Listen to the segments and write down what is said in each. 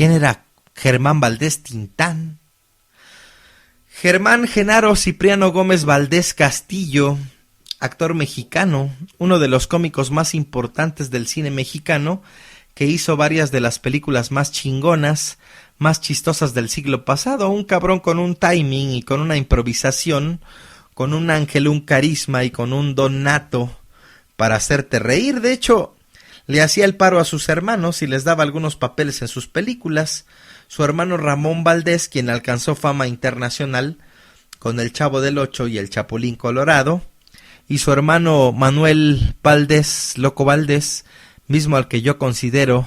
¿Quién era Germán Valdés Tintán? Germán Genaro Cipriano Gómez Valdés Castillo, actor mexicano, uno de los cómicos más importantes del cine mexicano, que hizo varias de las películas más chingonas, más chistosas del siglo pasado. Un cabrón con un timing y con una improvisación, con un ángel, un carisma y con un don nato para hacerte reír. De hecho, le hacía el paro a sus hermanos y les daba algunos papeles en sus películas. Su hermano Ramón Valdés, quien alcanzó fama internacional con El Chavo del Ocho y El Chapulín Colorado, y su hermano Manuel Valdés, Loco Valdés, mismo al que yo considero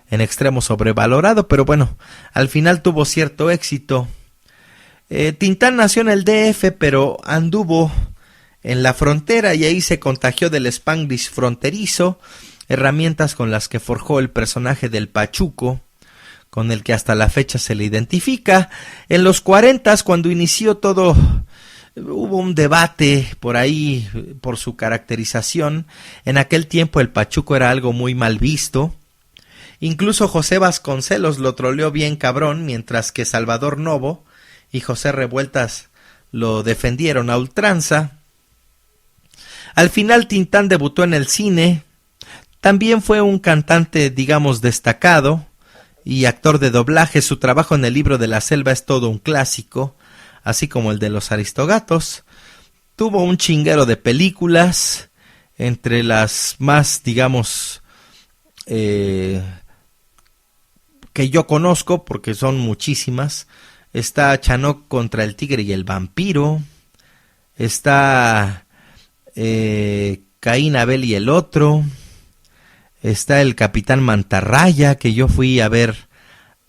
en extremo sobrevalorado, pero bueno, al final tuvo cierto éxito. Tintán nació en el DF, pero anduvo en la frontera y ahí se contagió del Spanglish fronterizo, herramientas con las que forjó el personaje del Pachuco, con el que hasta la fecha se le identifica. En los 40, cuando inició todo, hubo un debate por ahí por su caracterización. En aquel tiempo el Pachuco era algo muy mal visto. Incluso José Vasconcelos lo troleó bien cabrón, mientras que Salvador Novo y José Revueltas lo defendieron a ultranza. Al final Tintán debutó en el cine. También fue un cantante, digamos, destacado y actor de doblaje. Su trabajo en El Libro de la Selva es todo un clásico, así como el de Los Aristogatos. Tuvo un chinguero de películas, entre las más, digamos, que yo conozco, porque son muchísimas. Está Chanoc contra el tigre y el vampiro. Está Caín, Abel y el otro. Está el Capitán Mantarraya, que yo fui a ver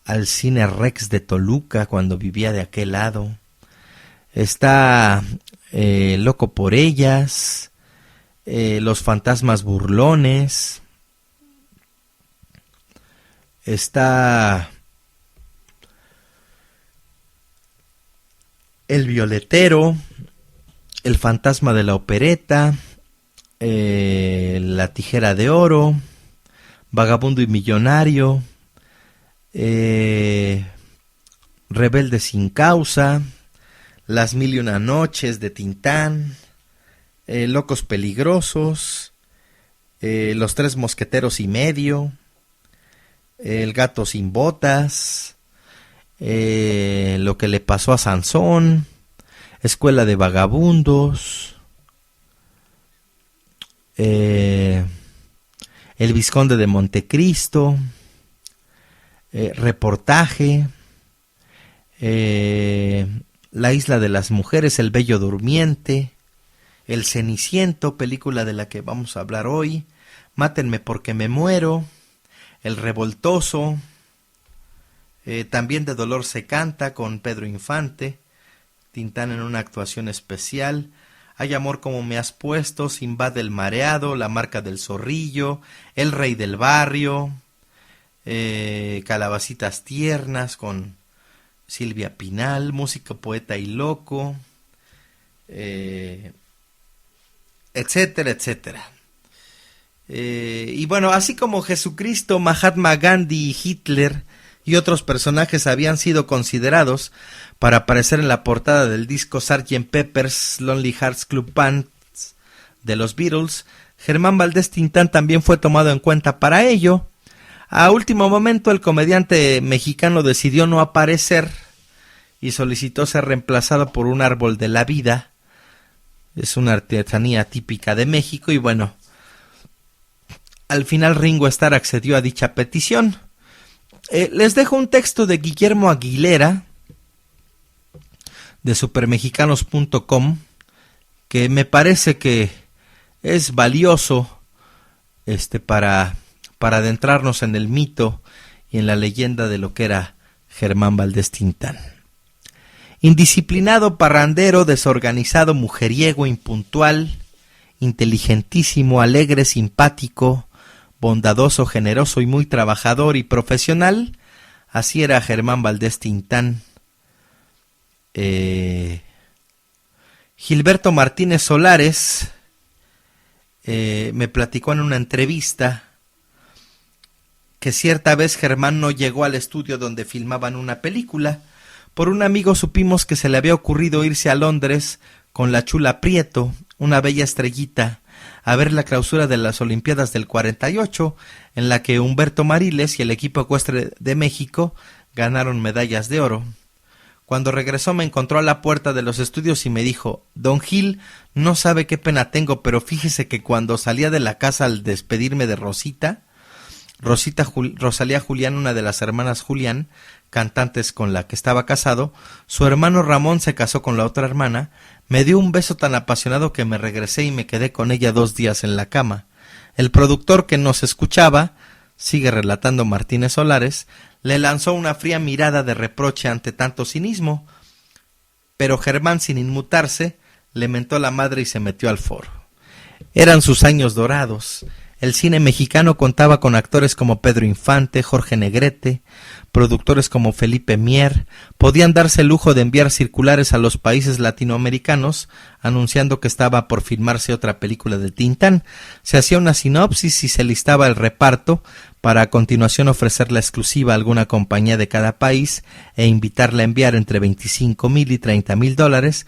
al Cine Rex de Toluca cuando vivía de aquel lado. Está Loco por ellas, Los fantasmas burlones. Está El violetero, El fantasma de la opereta, La tijera de oro, Vagabundo y millonario, Rebelde sin causa, Las mil y una noches de Tintán, Locos peligrosos, Los tres mosqueteros y medio, El gato sin botas, Lo que le pasó a Sansón, Escuela de vagabundos, El vizconde de Montecristo, Reportaje, La isla de las mujeres, El bello durmiente, El ceniciento, película de la que vamos a hablar hoy, Mátenme porque me muero, El revoltoso, también de Dolor se canta con Pedro Infante, Tintán en una actuación especial. Hay amor como me has puesto, Sinbad el mareado, La marca del zorrillo, El rey del barrio, Calabacitas tiernas con Silvia Pinal, Músico, poeta y loco, etcétera, etcétera. Y bueno, así como Jesucristo, Mahatma Gandhi y Hitler y otros personajes habían sido considerados para aparecer en la portada del disco Sgt. Pepper's Lonely Hearts Club Band de los Beatles, Germán Valdés Tintán también fue tomado en cuenta para ello. A último momento el comediante mexicano decidió no aparecer y solicitó ser reemplazado por un árbol de la vida. Es una artesanía típica de México y bueno, al final Ringo Starr accedió a dicha petición. Les dejo un texto de Guillermo Aguilera de supermexicanos.com que me parece que es valioso para adentrarnos en el mito y en la leyenda de lo que era Germán Valdés Tintán. Indisciplinado, parrandero, desorganizado, mujeriego, impuntual, inteligentísimo, alegre, simpático, bondadoso, generoso y muy trabajador y profesional, así era Germán Valdés Tintán. Gilberto Martínez Solares me platicó en una entrevista que cierta vez Germán no llegó al estudio donde filmaban una película. Por un amigo supimos que se le había ocurrido irse a Londres con la Chula Prieto, una bella estrellita, a ver la clausura de las Olimpiadas del 48, en la que Humberto Mariles y el equipo ecuestre de México ganaron medallas de oro. Cuando regresó me encontró a la puerta de los estudios y me dijo: Don Gil, no sabe qué pena tengo, pero fíjese que cuando salía de la casa al despedirme de Rosalía Julián, una de las hermanas Julián, cantantes con la que estaba casado, su hermano Ramón se casó con la otra hermana, me dio un beso tan apasionado que me regresé y me quedé con ella 2 días en la cama. El productor que nos escuchaba, sigue relatando Martínez Solares, le lanzó una fría mirada de reproche ante tanto cinismo, pero Germán, sin inmutarse, le mentó la madre y se metió al foro. Eran sus años dorados. El cine mexicano contaba con actores como Pedro Infante, Jorge Negrete, productores como Felipe Mier. Podían darse el lujo de enviar circulares a los países latinoamericanos anunciando que estaba por filmarse otra película de Tintán. Se hacía una sinopsis y se listaba el reparto para a continuación ofrecer la exclusiva a alguna compañía de cada país e invitarla a enviar entre $25,000 y $30,000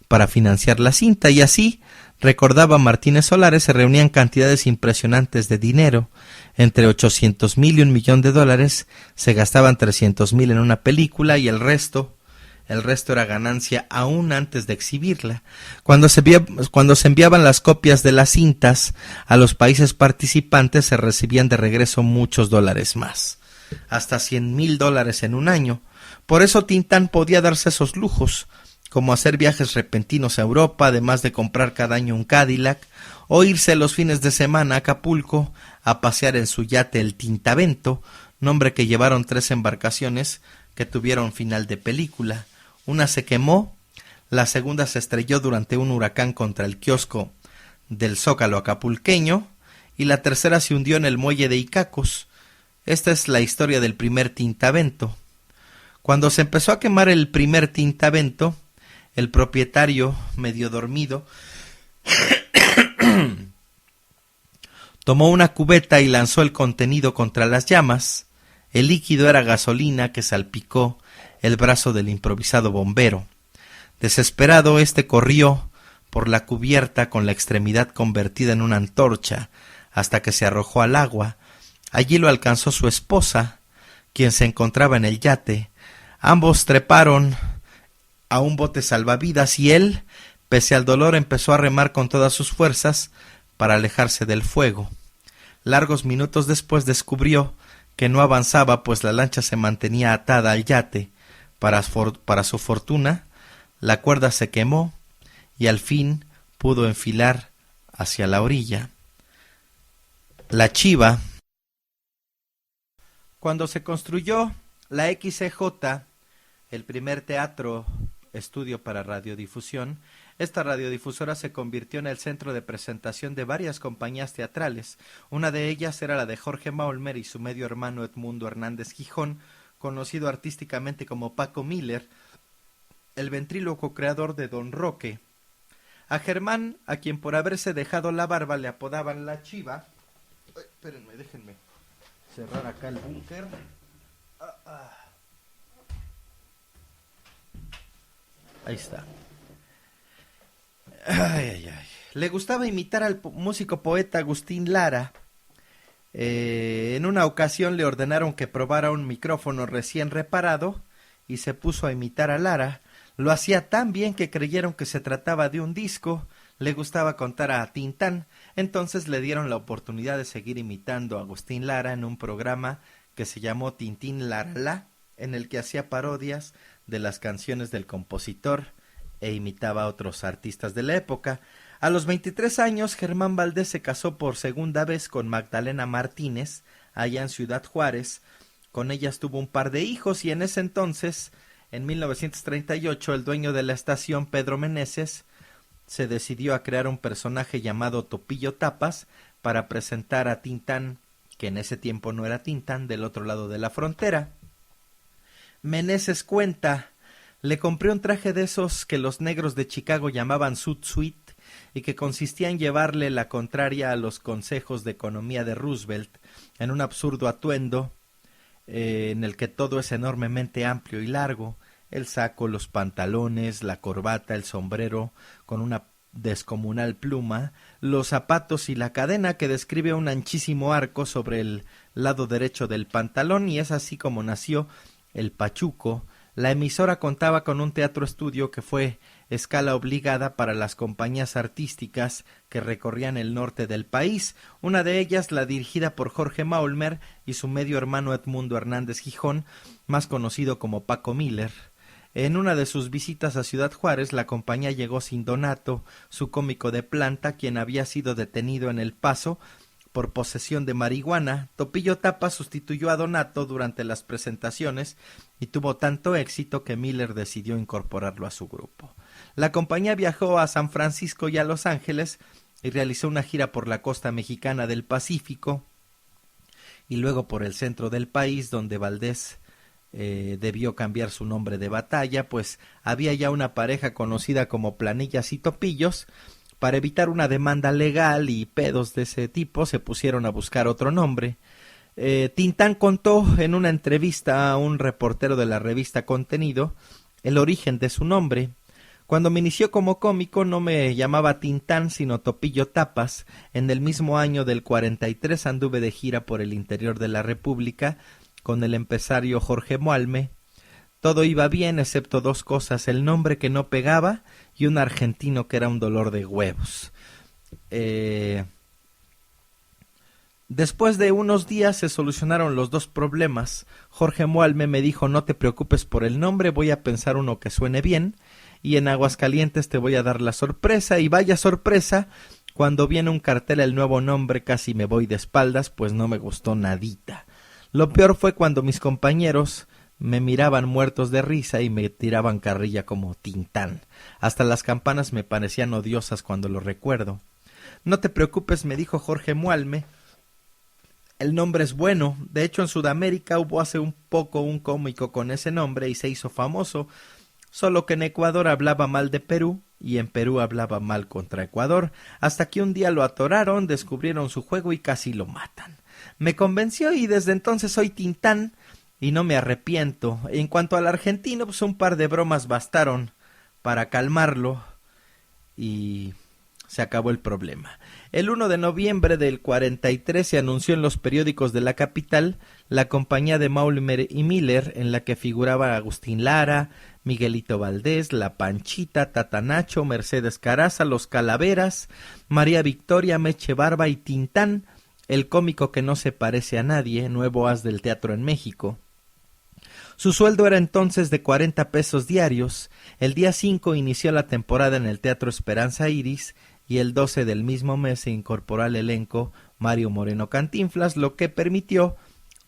para financiar la cinta, y así, recordaba Martínez Solares, se reunían cantidades impresionantes de dinero. Entre $800,000 y $1,000,000 se gastaban $300,000 en una película y el resto era ganancia aún antes de exhibirla. Cuando se enviaban las copias de las cintas a los países participantes, se recibían de regreso muchos dólares más, hasta $100,000 en un año. Por eso Tintán podía darse esos lujos, como hacer viajes repentinos a Europa, además de comprar cada año un Cadillac, o irse los fines de semana a Acapulco a pasear en su yate el Tintavento, nombre que llevaron 3 embarcaciones que tuvieron final de película. Una se quemó, la segunda se estrelló durante un huracán contra el kiosco del Zócalo acapulqueño, y la tercera se hundió en el muelle de Icacos. Esta es la historia del primer Tintavento. Cuando se empezó a quemar el primer Tintavento, el propietario, medio dormido, tomó una cubeta y lanzó el contenido contra las llamas. El líquido era gasolina que salpicó el brazo del improvisado bombero. Desesperado, este corrió por la cubierta con la extremidad convertida en una antorcha hasta que se arrojó al agua. Allí lo alcanzó su esposa, quien se encontraba en el yate. Ambos treparon a un bote salvavidas y él, pese al dolor, empezó a remar con todas sus fuerzas para alejarse del fuego. Largos minutos después descubrió que no avanzaba, pues la lancha se mantenía atada al yate. Para su fortuna, la cuerda se quemó y al fin pudo enfilar hacia la orilla. La Chiva. Cuando se construyó la XCJ, el primer teatro estudio para radiodifusión, esta radiodifusora se convirtió en el centro de presentación de varias compañías teatrales. Una de ellas era la de Jorge Maulmer y su medio hermano Edmundo Hernández Gijón, conocido artísticamente como Paco Miller, el ventrílocuo creador de Don Roque. A Germán, a quien por haberse dejado la barba le apodaban la Chiva. Espérenme, déjenme cerrar acá el búnker. Ahí está. Le gustaba imitar al músico poeta Agustín Lara. En una ocasión le ordenaron que probara un micrófono recién reparado y se puso a imitar a Lara. Lo hacía tan bien que creyeron que se trataba de un disco. Le gustaba contar a Tintán, entonces le dieron la oportunidad de seguir imitando a Agustín Lara en un programa que se llamó Tintín Laralá, en el que hacía parodias de las canciones del compositor e imitaba a otros artistas de la época. A los 23 años, Germán Valdés se casó por segunda vez con Magdalena Martínez, allá en Ciudad Juárez. Con ellas tuvo un par de hijos y en ese entonces, en 1938, el dueño de la estación, Pedro Meneses, se decidió a crear un personaje llamado Topillo Tapas para presentar a Tintán, que en ese tiempo no era Tintán, del otro lado de la frontera. Meneses cuenta: le compré un traje de esos que los negros de Chicago llamaban suit suite y que consistía en llevarle la contraria a los consejos de economía de Roosevelt en un absurdo atuendo en el que todo es enormemente amplio y largo, el saco, los pantalones, la corbata, el sombrero con una descomunal pluma, los zapatos y la cadena que describe un anchísimo arco sobre el lado derecho del pantalón, y es así como nació el Pachuco. La emisora contaba con un teatro estudio que fue escala obligada para las compañías artísticas que recorrían el norte del país, una de ellas la dirigida por Jorge Maulmer y su medio hermano Edmundo Hernández Gijón, más conocido como Paco Miller. En una de sus visitas a Ciudad Juárez, la compañía llegó sin Donato, su cómico de planta, quien había sido detenido en El Paso por posesión de marihuana. Topillo Tapa sustituyó a Donato durante las presentaciones y tuvo tanto éxito que Miller decidió incorporarlo a su grupo. La compañía viajó a San Francisco y a Los Ángeles y realizó una gira por la costa mexicana del Pacífico y luego por el centro del país, donde Valdés debió cambiar su nombre de batalla, pues había ya una pareja conocida como Planillas y Topillos. Para evitar una demanda legal y pedos de ese tipo, se pusieron a buscar otro nombre. Tintán contó en una entrevista a un reportero de la revista Contenido el origen de su nombre. Cuando me inició como cómico no me llamaba Tintán sino Topillo Tapas. En el mismo año del 43 anduve de gira por el interior de la República con el empresario Jorge Moalme. Todo iba bien excepto dos cosas: el nombre que no pegaba y un argentino que era un dolor de huevos. Después de unos días se solucionaron los dos problemas. Jorge Moalme me dijo: no te preocupes por el nombre, voy a pensar uno que suene bien, y en Aguascalientes te voy a dar la sorpresa. Y vaya sorpresa, cuando viene un cartel el nuevo nombre casi me voy de espaldas, pues no me gustó nadita. Lo peor fue cuando mis compañeros me miraban muertos de risa y me tiraban carrilla como Tintán. Hasta las campanas me parecían odiosas cuando lo recuerdo. No te preocupes, me dijo Jorge Moalme, el nombre es bueno. De hecho, en Sudamérica hubo hace un poco un cómico con ese nombre y se hizo famoso, solo que en Ecuador hablaba mal de Perú y en Perú hablaba mal contra Ecuador, hasta que un día lo atoraron, descubrieron su juego y casi lo matan. Me convenció y desde entonces soy Tintán y no me arrepiento. En cuanto al argentino, pues un par de bromas bastaron para calmarlo y se acabó el problema. El 1 de noviembre del 43 se anunció en los periódicos de la capital la compañía de Maulmer y Miller, en la que figuraban Agustín Lara, Miguelito Valdés, La Panchita, Tatanacho, Mercedes Caraza, Los Calaveras, María Victoria, Meche Barba y Tintán, el cómico que no se parece a nadie, nuevo as del teatro en México. Su sueldo era entonces de 40 pesos diarios. El día 5 inició la temporada en el Teatro Esperanza Iris y el 12 del mismo mes se incorporó al elenco Mario Moreno Cantinflas, lo que permitió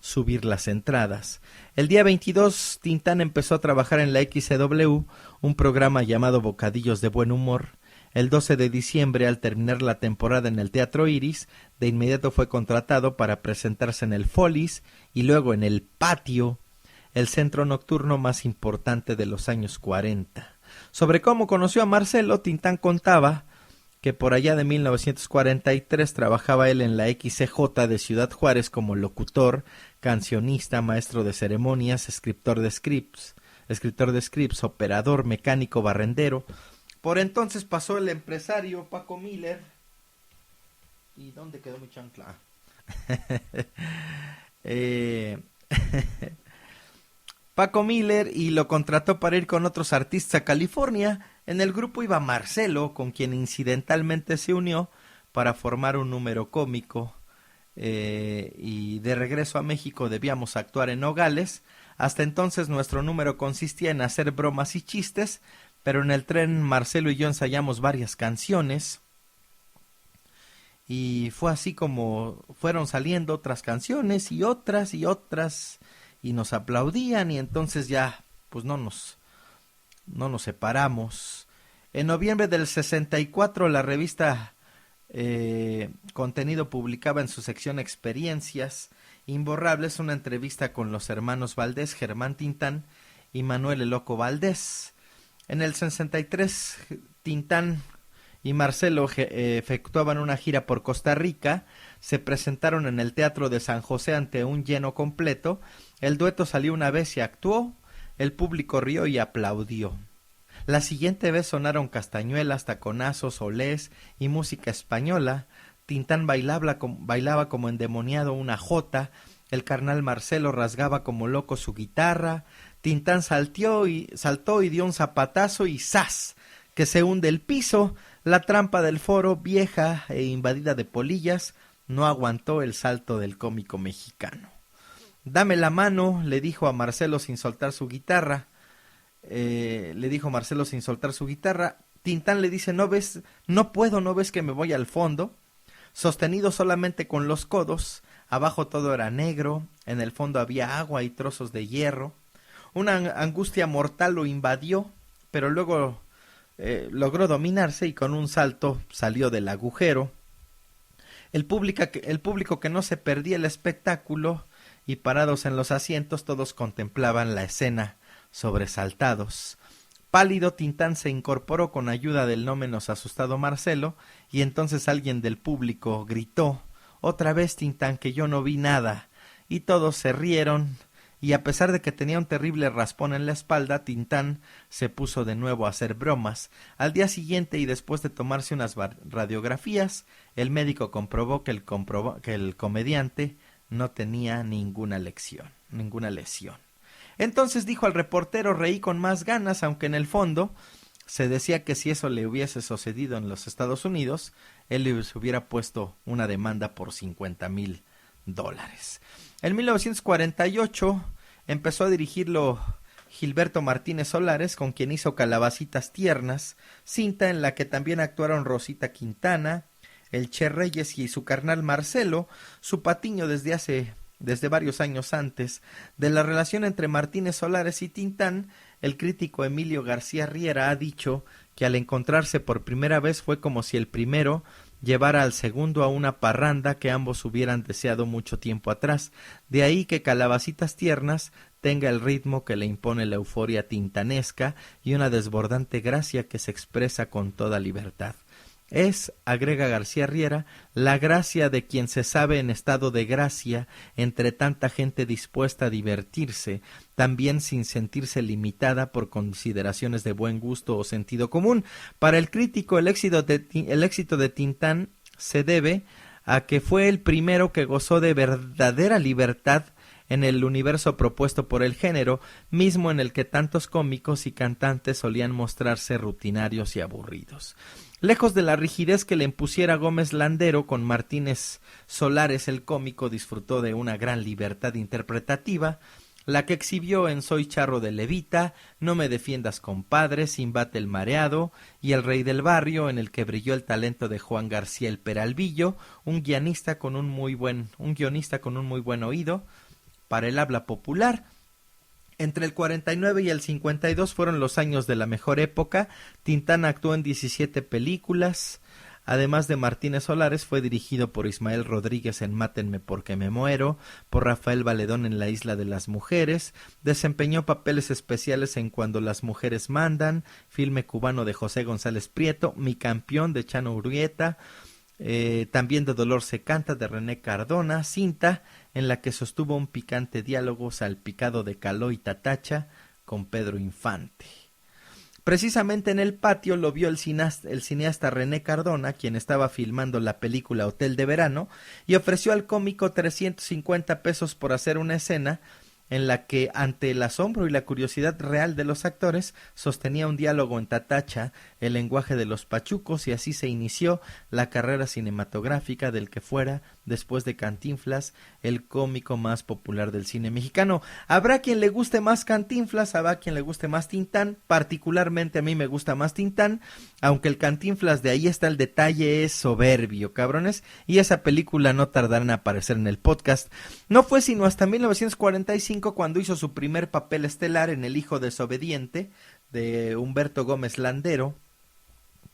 subir las entradas. El día 22 Tintán empezó a trabajar en la XCW, un programa llamado Bocadillos de Buen Humor. El 12 de diciembre, al terminar la temporada en el Teatro Iris, de inmediato fue contratado para presentarse en el Follies y luego en el Patio, el centro nocturno más importante de los años 40. Sobre cómo conoció a Marcelo, Tintán contaba que por allá de 1943 trabajaba él en la XCJ de Ciudad Juárez como locutor, cancionista, maestro de ceremonias, escritor de scripts, operador, mecánico, barrendero. Por entonces pasó el empresario Paco Miller. ¿Y dónde quedó mi chancla? Paco Miller, y lo contrató para ir con otros artistas a California. En el grupo iba Marcelo, con quien incidentalmente se unió para formar un número cómico. Y de regreso a México debíamos actuar en Nogales. Hasta entonces nuestro número consistía en hacer bromas y chistes, pero en el tren Marcelo y yo ensayamos varias canciones. Y fue así como fueron saliendo otras canciones y otras, y nos aplaudían, y entonces ya pues no nos separamos. En noviembre del 64 la revista Contenido publicaba en su sección Experiencias Imborrables una entrevista con los hermanos Valdés, Germán Tintán y Manuel el Loco Valdés. En el 63 Tintán y Marcelo efectuaban una gira por Costa Rica, se presentaron en el Teatro de San José ante un lleno completo, el dueto salió una vez y actuó, el público rió y aplaudió. La siguiente vez sonaron castañuelas, taconazos, olés y música española. Tintán bailaba como endemoniado una jota, el carnal Marcelo rasgaba como loco su guitarra, Tintán saltó y dio un zapatazo y ¡zas!, que se hunde el piso. La trampa del foro, vieja e invadida de polillas, no aguantó el salto del cómico mexicano. Dame la mano, le dijo a Marcelo sin soltar su guitarra. Tintán le dice, no ves, no puedo, no ves que me voy al fondo. Sostenido solamente con los codos, abajo todo era negro, en el fondo había agua y trozos de hierro. Una angustia mortal lo invadió, pero luego logró dominarse y con un salto salió del agujero. El público que no se perdía el espectáculo, y parados en los asientos todos contemplaban la escena, sobresaltados. Pálido, Tintán se incorporó con ayuda del no menos asustado Marcelo, y entonces alguien del público gritó, «Otra vez, Tintán, que yo no vi nada», y todos se rieron, y a pesar de que tenía un terrible raspón en la espalda, Tintán se puso de nuevo a hacer bromas. Al día siguiente, y después de tomarse unas radiografías, el médico comprobó que el comediante no tenía ninguna lesión. Entonces dijo al reportero, reí con más ganas, aunque en el fondo se decía que si eso le hubiese sucedido en los Estados Unidos, él les hubiera puesto una demanda por $50,000. En 1948 empezó a dirigirlo Gilberto Martínez Solares, con quien hizo Calabacitas Tiernas, cinta en la que también actuaron Rosita Quintana, el Che Reyes y su carnal Marcelo, su patiño desde varios años antes. De la relación entre Martínez Solares y Tintán, el crítico Emilio García Riera ha dicho que al encontrarse por primera vez fue como si el primero llevara al segundo a una parranda que ambos hubieran deseado mucho tiempo atrás. De ahí que Calabacitas Tiernas tenga el ritmo que le impone la euforia tintanesca y una desbordante gracia que se expresa con toda libertad. Es, agrega García Riera, la gracia de quien se sabe en estado de gracia entre tanta gente dispuesta a divertirse, también sin sentirse limitada por consideraciones de buen gusto o sentido común. Para el crítico, el éxito de Tintán se debe a que fue el primero que gozó de verdadera libertad en el universo propuesto por el género, mismo en el que tantos cómicos y cantantes solían mostrarse rutinarios y aburridos. Lejos de la rigidez que le impusiera Gómez Landero, con Martínez Solares el cómico disfrutó de una gran libertad interpretativa, la que exhibió en Soy charro de Levita, No me defiendas compadre, Simbate el mareado y El rey del barrio, en el que brilló el talento de Juan García el Peralvillo, un guionista con un muy buen oído para el habla popular. Entre el 49 y el 52 fueron los años de la mejor época. Tintán actuó en 17 películas. Además de Martínez Solares, fue dirigido por Ismael Rodríguez en Mátenme porque me muero, por Rafael Valedón en La isla de las mujeres, desempeñó papeles especiales en Cuando las mujeres mandan, filme cubano de José González Prieto, Mi campeón de Chano Urrieta, también de Dolor se canta de René Cardona, cinta en la que sostuvo un picante diálogo salpicado de caló y tatacha con Pedro Infante. Precisamente en el patio lo vio el cineasta René Cardona, quien estaba filmando la película Hotel de Verano, y ofreció al cómico 350 pesos por hacer una escena en la que, ante el asombro y la curiosidad real de los actores, sostenía un diálogo en tatacha, el lenguaje de los pachucos, y así se inició la carrera cinematográfica del que fuera, después de Cantinflas, el cómico más popular del cine mexicano. Habrá quien le guste más Cantinflas, habrá quien le guste más Tintán, particularmente a mí me gusta más Tintán, aunque el Cantinflas, de ahí está el detalle, es soberbio, cabrones, y esa película no tardará en aparecer en el podcast. No fue sino hasta 1945 cuando hizo su primer papel estelar en El hijo desobediente, de Humberto Gómez Landero,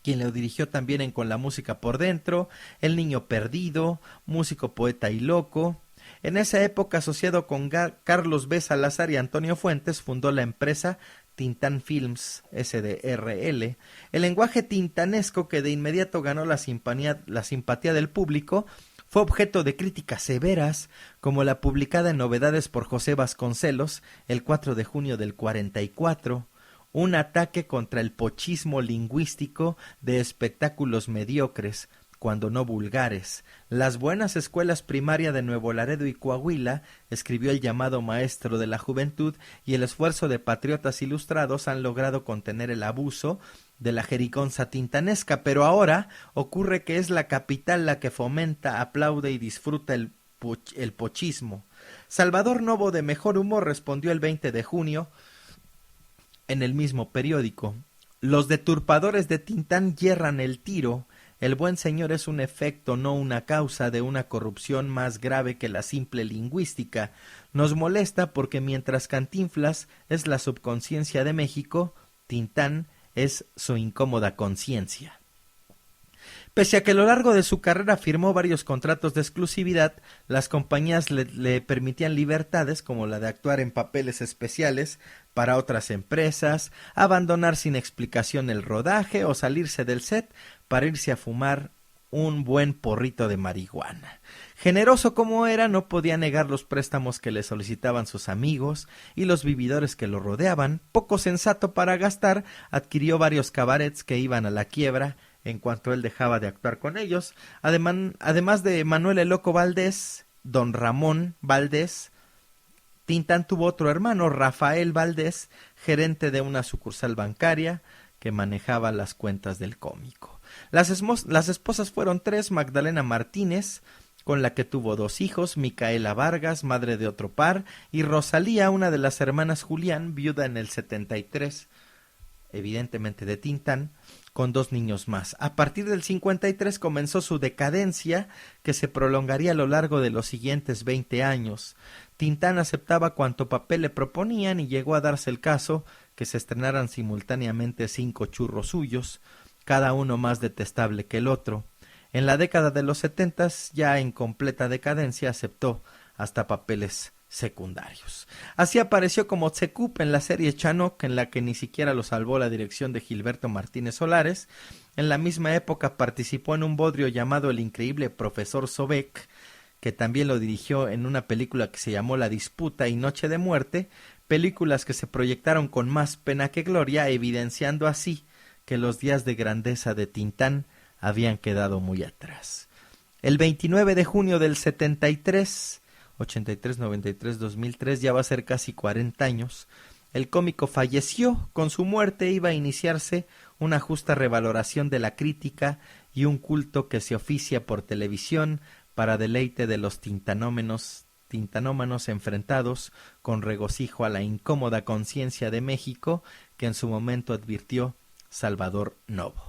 quien lo dirigió también en Con la música por dentro, El niño perdido, Músico, poeta y loco. En esa época, asociado con Carlos B. Salazar y Antonio Fuentes, fundó la empresa Tintán Films SDRL, el lenguaje tintanesco que de inmediato ganó la simpatía del público fue objeto de críticas severas, como la publicada en Novedades por José Vasconcelos el 4 de junio del 44, un ataque contra el pochismo lingüístico de espectáculos mediocres, cuando no vulgares. Las buenas escuelas primaria de Nuevo Laredo y Coahuila, escribió el llamado maestro de la juventud, y el esfuerzo de patriotas ilustrados han logrado contener el abuso de la jerigonza tintanesca, pero ahora ocurre que es la capital la que fomenta, aplaude y disfruta el pochismo. Salvador Novo, de mejor humor, respondió el 20 de junio en el mismo periódico: los deturpadores de Tintán yerran el tiro. El buen señor es un efecto, no una causa, de una corrupción más grave que la simple lingüística. Nos molesta porque mientras Cantinflas es la subconsciencia de México, Tintán es su incómoda conciencia. Pese a que a lo largo de su carrera firmó varios contratos de exclusividad, las compañías le permitían libertades como la de actuar en papeles especiales para otras empresas, abandonar sin explicación el rodaje o salirse del set para irse a fumar un buen porrito de marihuana. Generoso como era, no podía negar los préstamos que le solicitaban sus amigos y los vividores que lo rodeaban. Poco sensato para gastar, adquirió varios cabarets que iban a la quiebra en cuanto él dejaba de actuar con ellos. Además de Manuel el Loco Valdés, don Ramón Valdés, Tintán tuvo otro hermano, Rafael Valdés, gerente de una sucursal bancaria que manejaba las cuentas del cómico. Las esposas fueron tres: Magdalena Martínez, con la que tuvo dos hijos, Micaela Vargas, madre de otro par, y Rosalía, una de las hermanas Julián, viuda en el 73, evidentemente de Tintán, con dos niños más. A partir del 53 comenzó su decadencia, que se prolongaría a lo largo de los siguientes 20 años. Tintán aceptaba cuanto papel le proponían y llegó a darse el caso que se estrenaran simultáneamente 5 churros suyos, cada uno más detestable que el otro. En la década de los 70, ya en completa decadencia, aceptó hasta papeles secundarios. Así apareció como Tsecup en la serie Chanoc, en la que ni siquiera lo salvó la dirección de Gilberto Martínez Solares. En la misma época participó en un bodrio llamado El increíble profesor Sobek, que también lo dirigió en una película que se llamó La disputa y Noche de muerte, películas que se proyectaron con más pena que gloria, evidenciando así que los días de grandeza de Tintán habían quedado muy atrás. El 29 de junio del 73, 83, 93, 2003, ya va a ser casi 40 años, el cómico falleció. Con su muerte iba a iniciarse una justa revaloración de la crítica y un culto que se oficia por televisión para deleite de los tintanómanos enfrentados con regocijo a la incómoda conciencia de México que en su momento advirtió Salvador Novo.